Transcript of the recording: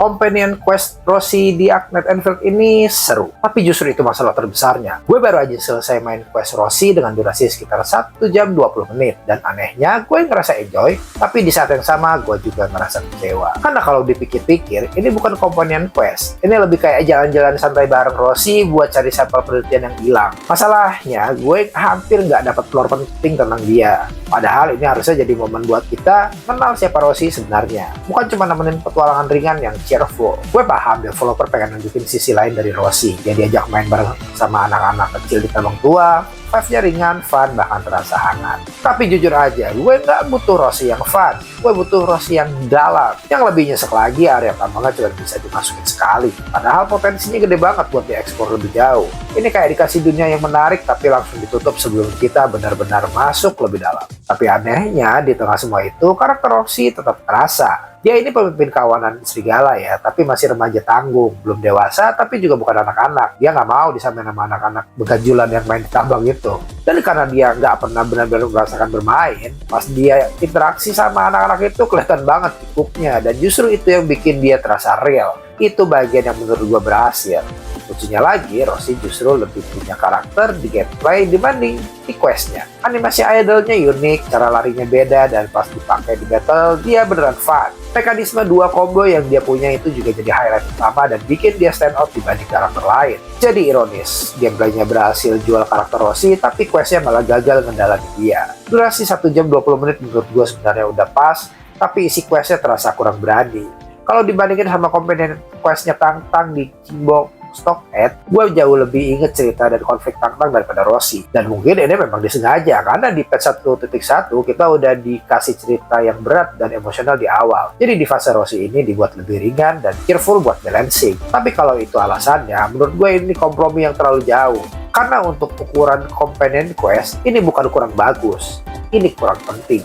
companion quest Rosie di Arknight Enfield ini seru. Tapi justru itu masalah terbesarnya. Gue baru aja selesai main quest Rosie dengan durasi sekitar 1 jam 20 menit. Dan anehnya gue ngerasa enjoy, tapi di saat yang sama gue juga ngerasa kecewa. Karena kalau dipikir-pikir, ini bukan companion quest. Ini lebih kayak jalan-jalan santai bareng Rosie buat cari sampel penelitian yang hilang. Masalahnya, gue hampir nggak dapat lore penting tentang dia. Padahal ini harusnya jadi momen buat kita kenal siapa Rosie sebenarnya. Bukan cuma nemenin petualangan ringan yang cheerful. Gue paham developer pengen nunjukin sisi lain dari Rosie. Dia diajak main bareng sama anak-anak kecil di tabang tua. Vibe-nya ringan, fun, bahkan terasa hangat. Tapi jujur aja, gue nggak butuh Rosie yang fun. Gue butuh Rosie yang dalam. Yang lebih nyesek lagi, area tambangnya cuma bisa dimasukin sekali. Padahal potensinya gede banget buat dieksplor lebih jauh. Ini kayak dikasih dunia yang menarik, tapi langsung ditutup sebelum kita benar-benar masuk lebih dalam. Tapi anehnya, di tengah semua itu, karakter Rosie tetap terasa. Dia ini pemimpin kawanan serigala ya, tapi masih remaja tanggung, belum dewasa, tapi juga bukan anak-anak. Dia nggak mau disamain sama anak-anak begajulan yang main di tambang itu. Dan karena dia nggak pernah benar-benar merasakan bermain, pas dia interaksi sama anak-anak itu kelihatan banget kikuknya, dan justru itu yang bikin dia terasa real. Itu bagian yang menurut gue berhasil. Lucunya lagi, Rosie justru lebih punya karakter di gameplay dibanding di questnya. Animasi idolnya unik, cara larinya beda, dan pas dipakai di battle, dia beneran fun. Mekanisme dua combo yang dia punya itu juga jadi highlight utama dan bikin dia stand out dibanding karakter lain. Jadi ironis, gameplaynya berhasil jual karakter Rosie, tapi questnya malah gagal ngendalani dia. Durasi 1 jam 20 menit menurut gue sebenarnya udah pas, tapi isi questnya terasa kurang berani. Kalau dibandingin sama companion questnya Tang-Tang di Cimbok Stockade, gue jauh lebih inget cerita dan konflik Tang-Tang daripada Rosie. Dan mungkin ini memang disengaja, karena di patch 1.1 kita udah dikasih cerita yang berat dan emosional di awal. Jadi di fase Rosie ini dibuat lebih ringan dan cheerful buat balancing. Tapi kalau itu alasannya, menurut gue ini kompromi yang terlalu jauh. Karena untuk ukuran companion quest, ini bukan kurang bagus, ini kurang penting.